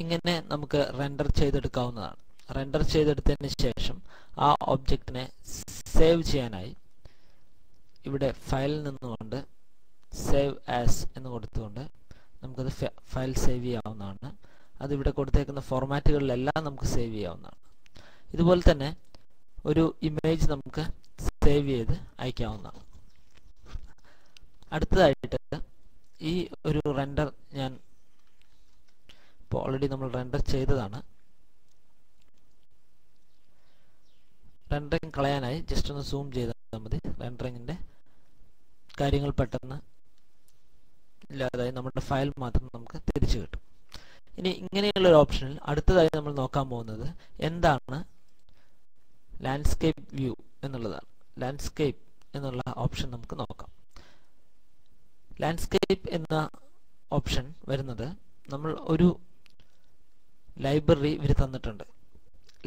ഇങ്ങനെ നമുക്ക് റെൻഡർ ചെയ്തെടുക്കാവുന്നതാണ്. റെൻഡർ ചെയ്തെടുത്തതിന് ശേഷം ആ ഒബ്ജക്റ്റിനെ സേവ് ചെയ്യാനായി ഇവിടെ ഫയലിൽ നിന്നുകൊണ്ട് സേവ് ആസ് എന്ന് കൊടുത്തുകൊണ്ട് നമുക്കത് ഫയൽ സേവ് ചെയ്യാവുന്നതാണ്. അതിവിടെ കൊടുത്തേക്കുന്ന ഫോർമാറ്റുകളിലെല്ലാം നമുക്ക് സേവ് ചെയ്യാവുന്നതാണ്. ഇതുപോലെ തന്നെ ഒരു ഇമേജ് നമുക്ക് സേവ് ചെയ്ത് അയക്കാവുന്നതാണ്. അടുത്തതായിട്ട് ഈ ഒരു റെൻഡർ ഞാൻ ഇപ്പോൾ ഓൾറെഡി നമ്മൾ റെൻഡർ ചെയ്തതാണ്. റെൻഡറിങ് കളയാനായി ജസ്റ്റ് ഒന്ന് സൂം ചെയ്താൽ മതി. റെൻഡറിങ്ങിൻ്റെ കാര്യങ്ങൾ പെട്ടെന്ന് ഇല്ലാതായി നമ്മുടെ ഫയൽ മാത്രം നമുക്ക് തിരിച്ചു കിട്ടും. ഇനി ഇങ്ങനെയുള്ള ഒരു ഓപ്ഷനിൽ അടുത്തതായി നമ്മൾ നോക്കാൻ പോകുന്നത് എന്താണ് ലാൻഡ്സ്കേപ്പ് വ്യൂ എന്നുള്ളതാണ്. ലാൻഡ്സ്കേപ്പ് എന്നുള്ള ഓപ്ഷൻ നമുക്ക് നോക്കാം. ലാൻഡ്സ്കേപ്പ് എന്ന ഓപ്ഷൻ വരുന്നത് നമ്മൾ ഒരു ലൈബ്രറി ഇവർ തന്നിട്ടുണ്ട്.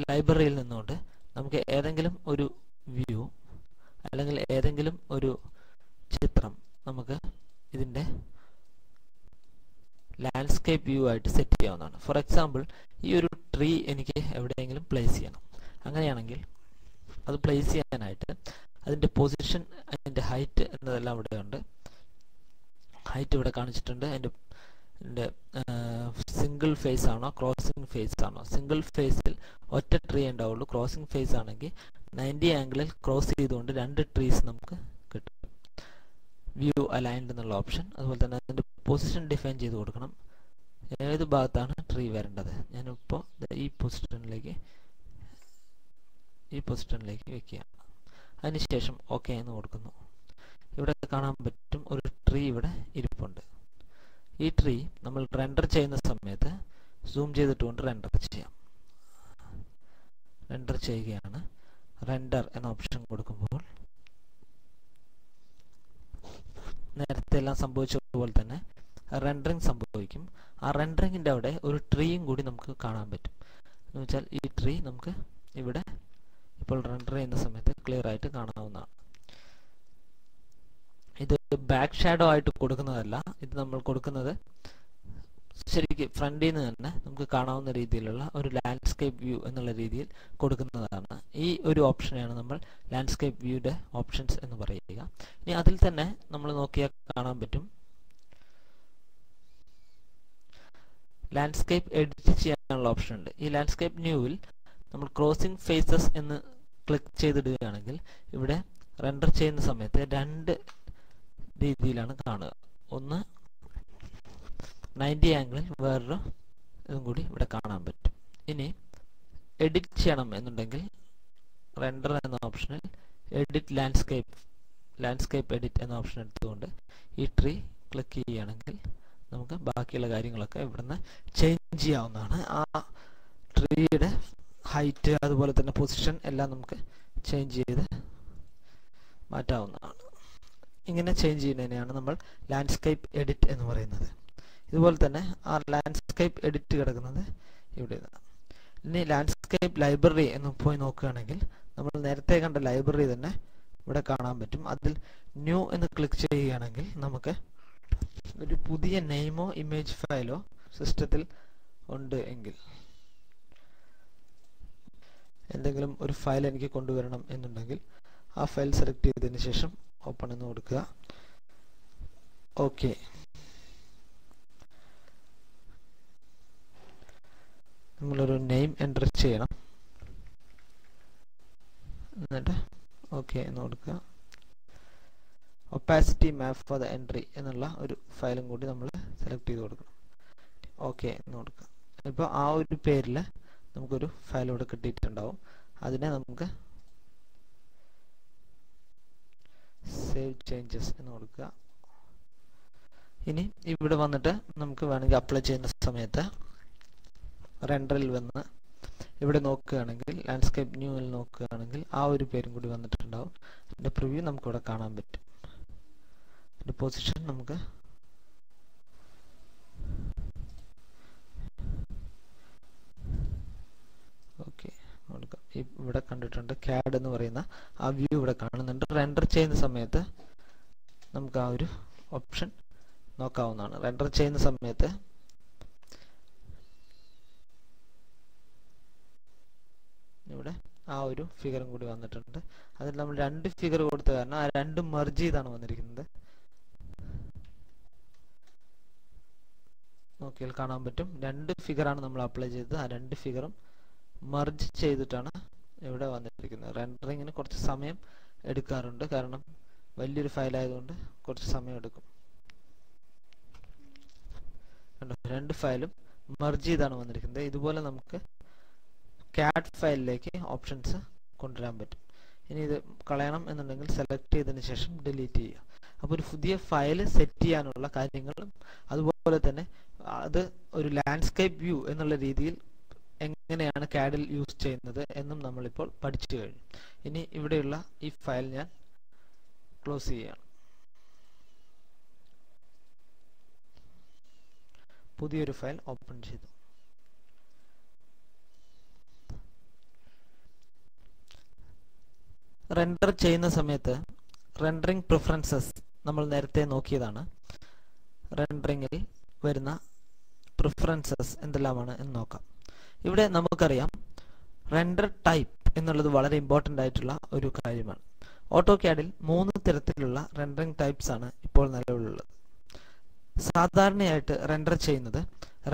ലൈബ്രറിയിൽ നിന്നുകൊണ്ട് നമുക്ക് ഏതെങ്കിലും ഒരു വ്യൂ അല്ലെങ്കിൽ ഏതെങ്കിലും ഒരു ചിത്രം നമുക്ക് ഇതിൻ്റെ ലാൻഡ്സ്കേപ്പ് വ്യൂ ആയിട്ട് സെറ്റ് ചെയ്യാവുന്നതാണ്. ഫോർ എക്സാമ്പിൾ, ഈ ഒരു ട്രീ എനിക്ക് എവിടെയെങ്കിലും പ്ലേസ് ചെയ്യണം. അങ്ങനെയാണെങ്കിൽ അത് പ്ലേസ് ചെയ്യാനായിട്ട് അതിൻ്റെ പൊസിഷൻ, അതിൻ്റെ ഹൈറ്റ് എന്നതെല്ലാം ഇവിടെ ഉണ്ട്. ഹൈറ്റ് ഇവിടെ കാണിച്ചിട്ടുണ്ട്. അതിൻ്റെ സിംഗിൾ ഫേസ് ആണോ ക്രോസിംഗ് ഫേസ് ആണോ? സിംഗിൾ ഫേസിൽ ഒറ്റ ട്രീ ഉണ്ടാവുള്ളൂ. ക്രോസിംഗ് ഫേസ് ആണെങ്കിൽ 90 ആംഗിളിൽ ക്രോസ് ചെയ്തുകൊണ്ട് 2 ട്രീസ് നമുക്ക് കിട്ടും. വ്യൂ അലൈൻഡ് എന്നുള്ള ഓപ്ഷൻ. അതുപോലെ തന്നെ അതിൻ്റെ പൊസിഷൻ ഡിഫൈൻ ചെയ്ത് കൊടുക്കണം. ഏത് ഭാഗത്താണ് ട്രീ വരേണ്ടത്? ഞാനിപ്പോൾ ഈ പൊസിഷനിലേക്ക് വെക്കുകയാണ്. അതിനുശേഷം ഓക്കെ എന്ന് കൊടുക്കുന്നു. ഇവിടെ കാണാൻ പറ്റും ഒരു ട്രീ ഇവിടെ ഇരിപ്പുണ്ട്. ഈ ട്രീ നമ്മൾ റെൻഡർ ചെയ്യുന്ന സമയത്ത് സൂം ചെയ്തിട്ടുകൊണ്ട് റെൻഡർ ചെയ്യാം. റെൻഡർ ചെയ്യുകയാണ്. റെൻഡർ എന്ന ഓപ്ഷൻ കൊടുക്കുമ്പോൾ നേരത്തെ എല്ലാം സംഭവിച്ചതുപോലെ തന്നെ റെൻഡറിങ് സംഭവിക്കും. ആ റെൻഡറിങ്ങിൻ്റെ അവിടെ ഒരു ട്രീയും കൂടി നമുക്ക് കാണാൻ പറ്റും. എന്ന് വെച്ചാൽ ഈ ട്രീ നമുക്ക് ഇവിടെ ഇപ്പോൾ റെൻഡർ ചെയ്യുന്ന സമയത്ത് ക്ലിയർ ആയിട്ട് കാണാവുന്നതാണ്. ഇത് ബാക്ക് ഷാഡോ ആയിട്ട് കൊടുക്കുന്നതല്ല. ഇത് നമ്മൾ കൊടുക്കുന്നത് ശരിക്കും ഫ്രണ്ടിൽ നിന്ന് തന്നെ നമുക്ക് കാണാവുന്ന രീതിയിലുള്ള ഒരു ലാൻഡ്സ്കേപ്പ് വ്യൂ എന്നുള്ള രീതിയിൽ കൊടുക്കുന്നതാണ്. ഈ ഒരു ഓപ്ഷനെയാണ് നമ്മൾ ലാൻഡ്സ്കേപ്പ് വ്യൂയുടെ ഓപ്ഷൻസ് എന്ന് പറയുക. ഇനി അതിൽ തന്നെ നമ്മൾ നോക്കിയാൽ കാണാൻ പറ്റും ലാൻഡ്സ്കേപ്പ് എഡിറ്റ് ചെയ്യാനുള്ള ഓപ്ഷൻ ഉണ്ട്. ഈ ലാൻഡ്സ്കേപ്പ് ന്യൂവിൽ നമ്മൾ ക്രോസിംഗ് ഫേസസ് എന്ന് ക്ലിക്ക് ചെയ്തിടുകയാണെങ്കിൽ ഇവിടെ റെൻഡർ ചെയ്യുന്ന സമയത്ത് 2 രീതിയിലാണ് കാണുക. ഒന്ന് 90 ആംഗിളിൽ, വേറൊരു ഇതും കൂടി ഇവിടെ കാണാൻ പറ്റും. ഇനി എഡിറ്റ് ചെയ്യണം എന്നുണ്ടെങ്കിൽ റെൻഡർ എന്ന ഓപ്ഷനിൽ എഡിറ്റ് ലാൻഡ്സ്കേപ്പ് എഡിറ്റ് എന്ന ഓപ്ഷൻ എടുത്തുകൊണ്ട് ഈ ട്രീ ക്ലിക്ക് ചെയ്യുകയാണെങ്കിൽ നമുക്ക് ബാക്കിയുള്ള കാര്യങ്ങളൊക്കെ ഇവിടുന്ന് ചേഞ്ച് ചെയ്യാവുന്നതാണ്. ആ ട്രീയുടെ ഹൈറ്റ് അതുപോലെ തന്നെ പൊസിഷൻ എല്ലാം നമുക്ക് ചേഞ്ച് ചെയ്ത് മാറ്റാവുന്നതാണ്. ഇങ്ങനെ ചേഞ്ച് ചെയ്യുന്നതിനെയാണ് നമ്മൾ ലാൻഡ്സ്കേപ്പ് എഡിറ്റ് എന്ന് പറയുന്നത്. ഇതുപോലെ തന്നെ ആ ലാൻഡ്സ്കേപ്പ് എഡിറ്റ് കിടക്കുന്നത് ഇവിടെ. ഇനി ലാൻഡ്സ്കേപ്പ് ലൈബ്രറി എന്ന് പോയി നോക്കുകയാണെങ്കിൽ നമ്മൾ നേരത്തെ കണ്ട ലൈബ്രറി തന്നെ ഇവിടെ കാണാൻ പറ്റും. അതിൽ ന്യൂ എന്ന് ക്ലിക്ക് ചെയ്യുകയാണെങ്കിൽ നമുക്ക് ഒരു പുതിയ നെയിമോ ഇമേജ് ഫയലോ സിസ്റ്റത്തിൽ ഉണ്ട് എങ്കിൽ, എന്തെങ്കിലും ഒരു ഫയൽ എനിക്ക് കൊണ്ടുവരണം എന്നുണ്ടെങ്കിൽ ആ ഫയൽ സെലക്ട് ചെയ്തതിന് ശേഷം ഓപ്പൺ എന്ന് കൊടുക്കുക. ഓക്കെ. നമ്മളൊരു നെയിം എൻ്റർ ചെയ്യണം. എന്നിട്ട് ഓക്കെ എന്ന് കൊടുക്കുക. Opacity map for the entry എന്നുള്ള ഒരു ഫയലും കൂടി നമ്മൾ സെലക്ട് ചെയ്ത് കൊടുക്കണം. ഓക്കെ എന്ന് കൊടുക്കുക. ഇപ്പോൾ ആ ഒരു പേരിൽ നമുക്കൊരു ഫയൽ ഇവിടെ കിട്ടിയിട്ടുണ്ടാവും. അതിനെ നമുക്ക് സേവ് ചേഞ്ചസ് എന്ന് കൊടുക്കുക. ഇനി ഇവിടെ വന്നിട്ട് നമുക്ക് വേണമെങ്കിൽ അപ്ലൈ ചെയ്യുന്ന സമയത്ത് റെൻഡറിൽ വന്ന് ഇവിടെ നോക്കുകയാണെങ്കിൽ ലാൻഡ്സ്കേപ്പ് ന്യൂവിൽ നോക്കുകയാണെങ്കിൽ ആ ഒരു പേരും കൂടി വന്നിട്ടുണ്ടാവും. അതിൻ്റെ പ്രിവ്യൂ നമുക്കിവിടെ കാണാൻ പറ്റും. അതിൻ്റെ പൊസിഷൻ നമുക്ക് ഓക്കെ കൊടുക്കാം. ഇവിടെ കണ്ടിട്ടുണ്ട് CAD എന്ന് പറയുന്ന ആ വ്യൂ ഇവിടെ കാണുന്നുണ്ട്. റെൻഡർ ചെയ്യുന്ന സമയത്ത് നമുക്ക് ആ ഒരു ഓപ്ഷൻ നോക്കാവുന്നതാണ്. റെൻഡർ ചെയ്യുന്ന സമയത്ത് ഒരു ഫിഗറും കൂടി വന്നിട്ടുണ്ട്. അതിൽ നമ്മൾ 2 ഫിഗർ കൊടുത്ത കാരണം ആ രണ്ടും മെർജ് ചെയ്താണ് വന്നിരിക്കുന്നത്. നോക്കിയാൽ കാണാൻ പറ്റും 2 ഫിഗറാണ് നമ്മൾ അപ്ലൈ ചെയ്തത്. ആ 2 ഫിഗറും മെർജ് ചെയ്തിട്ടാണ് ഇവിടെ വന്നിരിക്കുന്നത്. റെൻഡറിങ്ങിന് കുറച്ച് സമയം എടുക്കാറുണ്ട്, കാരണം വലിയൊരു ഫയൽ ആയതുകൊണ്ട് കുറച്ച് സമയം എടുക്കും. 2 ഫയലും മെർജ് ചെയ്താണ് വന്നിരിക്കുന്നത്. ഇതുപോലെ നമുക്ക് CAD ഫയലിലേക്ക് ഓപ്ഷൻസ് കൊണ്ടുവരാൻ പറ്റും. ഇനി ഇത് കളയണം എന്നുണ്ടെങ്കിൽ സെലക്ട് ചെയ്തതിന് ശേഷം ഡിലീറ്റ് ചെയ്യുക. അപ്പോൾ ഒരു പുതിയ ഫയൽ സെറ്റ് ചെയ്യാനുള്ള കാര്യങ്ങളും അതുപോലെ തന്നെ അത് ഒരു ലാൻഡ്സ്കേപ്പ് വ്യൂ എന്നുള്ള രീതിയിൽ എങ്ങനെയാണ് CAD-ൽ യൂസ് ചെയ്യുന്നത് എന്നും നമ്മളിപ്പോൾ പഠിച്ചു കഴിഞ്ഞു. ഇനി ഇവിടെയുള്ള ഈ ഫയൽ ഞാൻ ക്ലോസ് ചെയ്യുകയാണ്. പുതിയൊരു ഫയൽ ഓപ്പൺ ചെയ്തു. റെൻഡർ ചെയ്യുന്ന സമയത്ത് റെൻഡറിംഗ് പ്രിഫറൻസസ് നമ്മൾ നേരത്തെ നോക്കിയതാണ്. റെൻഡറിംഗിൽ വരുന്ന പ്രിഫറൻസസ് എന്തെല്ലാമാണ് എന്ന് നോക്കാം. ഇവിടെ നമുക്കറിയാം റെൻഡർ ടൈപ്പ് എന്നുള്ളത് വളരെ ഇമ്പോർട്ടൻ്റ് ആയിട്ടുള്ള ഒരു കാര്യമാണ്. ഓട്ടോക്യാഡിൽ 3 തരത്തിലുള്ള റെൻഡറിംഗ് ടൈപ്സ് ആണ് ഇപ്പോൾ നിലവിലുള്ളത്. സാധാരണയായിട്ട് റെൻഡർ ചെയ്യുന്നത്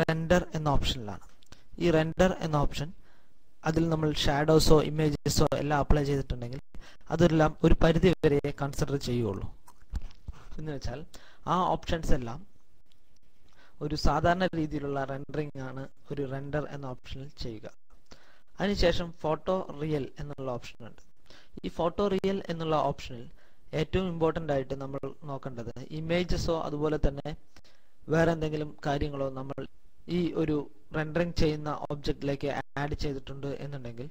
റെൻഡർ എന്ന ഓപ്ഷനിലാണ്. ഈ റെൻഡർ എന്ന ഓപ്ഷൻ അതിൽ നമ്മൾ ഷാഡോസോ ഇമേജസോ എല്ലാം അപ്ലൈ ചെയ്തിട്ടുണ്ടെങ്കിൽ അതെല്ലാം ഒരു പരിധി വരെ കൺസിഡർ ചെയ്യുള്ളൂ. എന്ന് വെച്ചാൽ ആ ഓപ്ഷൻസ് എല്ലാം ഒരു സാധാരണ രീതിയിലുള്ള റെൻഡറിംഗ് ആണ് ഒരു റെൻഡർ എന്ന ഓപ്ഷനിൽ ചെയ്യുക. അതിനുശേഷം ഫോട്ടോ റിയൽ എന്നുള്ള ഓപ്ഷൻ ഉണ്ട്. ഈ ഫോട്ടോ റിയൽ എന്നുള്ള ഓപ്ഷനിൽ ഏറ്റവും ഇമ്പോർട്ടൻ്റ് ആയിട്ട് നമ്മൾ നോക്കേണ്ടത് ഇമേജസോ അതുപോലെ തന്നെ വേറെ എന്തെങ്കിലും കാര്യങ്ങളോ നമ്മൾ ഈ ഒരു റെൻഡറിംഗ് ചെയ്യുന്ന ഒബ്ജക്റ്റിലേക്ക് ആഡ് ചെയ്തിട്ടുണ്ട് എന്നുണ്ടെങ്കിൽ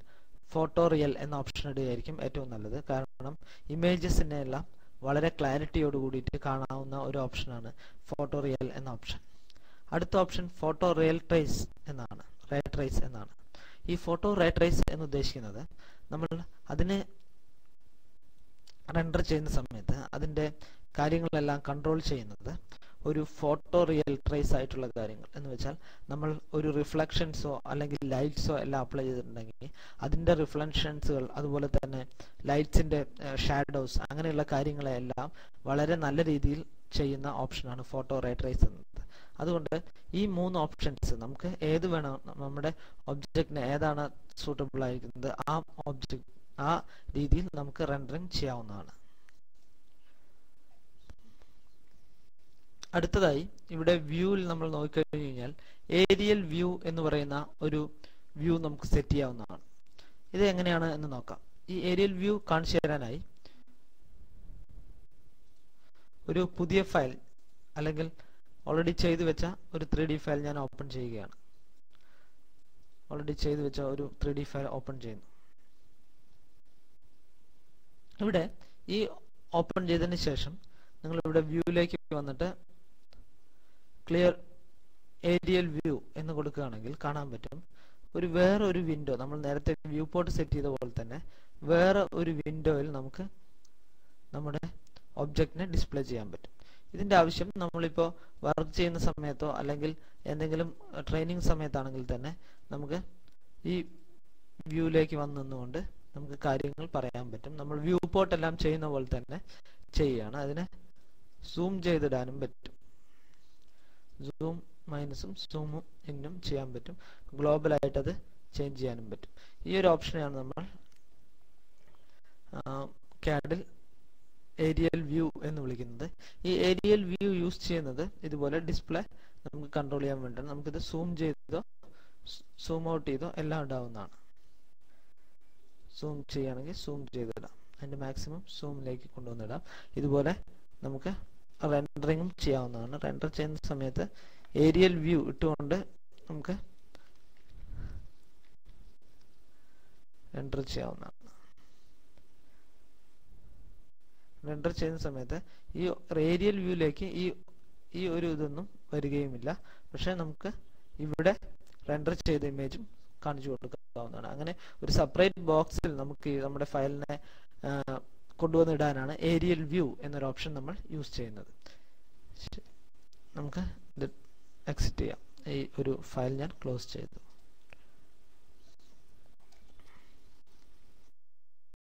ഫോട്ടോ റിയൽ എന്ന ഓപ്ഷൻ ഇടുകയായിരിക്കും ഏറ്റവും നല്ലത്. കാരണം ഇമേജസിനെ എല്ലാം വളരെ ക്ലാരിറ്റിയോട് കൂടിയിട്ട് കാണാവുന്ന ഒരു ഓപ്ഷനാണ് ഫോട്ടോ റിയൽ എന്ന ഓപ്ഷൻ. അടുത്ത ഓപ്ഷൻ ഫോട്ടോ റിയൽ ട്രേസ് എന്നാണ്, റേ ട്രേസ് എന്നാണ്. ഈ ഫോട്ടോ റേ ട്രേസ് എന്ന് ഉദ്ദേശിക്കുന്നത് നമ്മൾ അതിനെ റെൻഡർ ചെയ്യുന്ന സമയത്ത് അതിൻ്റെ കാര്യങ്ങളെല്ലാം കൺട്രോൾ ചെയ്യുന്നത് ഒരു ഫോട്ടോ റിയൽ ട്രേസ് ആയിട്ടുള്ള കാര്യങ്ങൾ എന്ന് വെച്ചാൽ നമ്മൾ ഒരു റിഫ്ലക്ഷൻസോ അല്ലെങ്കിൽ ലൈറ്റ്സോ എല്ലാം അപ്ലൈ ചെയ്തിട്ടുണ്ടെങ്കിൽ അതിൻ്റെ റിഫ്ലക്ഷൻസുകൾ അതുപോലെ തന്നെ ലൈറ്റ്സിൻ്റെ ഷാഡോസ് അങ്ങനെയുള്ള കാര്യങ്ങളെല്ലാം വളരെ നല്ല രീതിയിൽ ചെയ്യുന്ന ഓപ്ഷനാണ് ഫോട്ടോ റേ ട്രേസ് എന്നത്. അതുകൊണ്ട് ഈ 3 ഓപ്ഷൻസ് നമുക്ക് ഏത് വേണം, നമ്മുടെ ഒബ്ജക്റ്റിന് ഏതാണ് സൂട്ടബിൾ ആയിരിക്കുന്നത് ആ രീതിയിൽ നമുക്ക് റെൻഡറിങ് ചെയ്യാവുന്നതാണ്. അടുത്തതായി ഇവിടെ വ്യൂവിൽ നമ്മൾ നോക്കിക്കഴിഞ്ഞു കഴിഞ്ഞാൽ ഏരിയൽ വ്യൂ എന്ന് പറയുന്ന ഒരു വ്യൂ നമുക്ക് സെറ്റ് ചെയ്യാവുന്നതാണ്. ഇത് എങ്ങനെയാണ് എന്ന് നോക്കാം. ഈ ഏരിയൽ വ്യൂ കാണിച്ചു തരാനായി ഒരു പുതിയ ഫയൽ അല്ലെങ്കിൽ ഓൾറെഡി ചെയ്തു വെച്ച ഒരു 3D ഫയൽ ഞാൻ ഓപ്പൺ ചെയ്യുകയാണ്. ഓൾറെഡി ചെയ്തു വെച്ച ഒരു 3D ഫയൽ ഓപ്പൺ ചെയ്യുന്നു. ഇവിടെ ഈ ഓപ്പൺ ചെയ്തതിന് ശേഷം നിങ്ങൾ ഇവിടെ വ്യൂയിലേക്ക് വന്നിട്ട് ക്ലിയർ ഏരിയൽ വ്യൂ എന്ന് കൊടുക്കുകയാണെങ്കിൽ കാണാൻ പറ്റും വേറെ ഒരു വിൻഡോ, നമ്മൾ നേരത്തെ വ്യൂ പോർട്ട് സെറ്റ് ചെയ്ത പോലെ തന്നെ വേറെ ഒരു വിൻഡോയിൽ നമുക്ക് നമ്മുടെ ഒബ്ജക്റ്റിനെ ഡിസ്പ്ലേ ചെയ്യാൻ പറ്റും. ഇതിന്റെ ആവശ്യം നമ്മളിപ്പോൾ വർക്ക് ചെയ്യുന്ന സമയത്തോ അല്ലെങ്കിൽ എന്തെങ്കിലും ട്രെയിനിങ് സമയത്താണെങ്കിൽ തന്നെ നമുക്ക് ഈ വ്യൂയിലേക്ക് വന്ന് നിന്നുകൊണ്ട് നമുക്ക് കാര്യങ്ങൾ പറയാൻ പറ്റും. നമ്മൾ വ്യൂ പോർട്ട് എല്ലാം ചെയ്യുന്ന പോലെ തന്നെ ചെയ്യുകയാണ്. അതിനെ സൂം ചെയ്തിടാനും പറ്റും. സൂം മൈനസും സൂമും ഇന്നും ചെയ്യാൻ പറ്റും. ഗ്ലോബലായിട്ട് അത് ചേഞ്ച് ചെയ്യാനും പറ്റും. ഈ ഒരു ഓപ്ഷനെയാണ് നമ്മൾ CAD-ൽ ഏരിയൽ വ്യൂ എന്ന് വിളിക്കുന്നത്. ഈ ഏരിയൽ വ്യൂ യൂസ് ചെയ്യുന്നത് ഇതുപോലെ ഡിസ്പ്ലേ നമുക്ക് കൺട്രോൾ ചെയ്യാൻ വേണ്ടിയാണ്. നമുക്കിത് സൂം ചെയ്തോ സൂം ഔട്ട് ചെയ്തോ എല്ലാം ഉണ്ടാവുന്നതാണ്. സൂം ചെയ്യുകയാണെങ്കിൽ സൂം ചെയ്തിടാം, അതിൻ്റെ മാക്സിമം സൂമിലേക്ക് കൊണ്ടുവന്നിടാം. ഇതുപോലെ നമുക്ക് റെൻഡറിങ്ങും ചെയ്യാവുന്നതാണ്. റെൻഡർ ചെയ്യുന്ന സമയത്ത് ഏരിയൽ വ്യൂ ഇട്ടുകൊണ്ട് നമുക്ക് റെൻഡർ ചെയ്യാവുന്നതാണ്. റെൻഡർ ചെയ്യുന്ന സമയത്ത് ഈ ഏരിയൽ വ്യൂയിലേക്ക് ഈ ഒരു ഇതൊന്നും വരികയുമില്ല. പക്ഷെ നമുക്ക് ഇവിടെ റെൻഡർ ചെയ്ത ഇമേജും കാണിച്ചു കൊടുക്കാവുന്നതാണ്. അങ്ങനെ ഒരു സെപ്പറേറ്റ് ബോക്സിൽ നമുക്ക് നമ്മുടെ ഫയലിനെ കൊണ്ടുവന്നിടാനാണ് ഏരിയൽ വ്യൂ എന്നൊരു ഓപ്ഷൻ നമ്മൾ യൂസ് ചെയ്യുന്നത്. നമുക്ക് ഇത് എക്സിറ്റ് ചെയ്യാം. ഈ ഒരു ഫയൽ ഞാൻ ക്ലോസ് ചെയ്തു.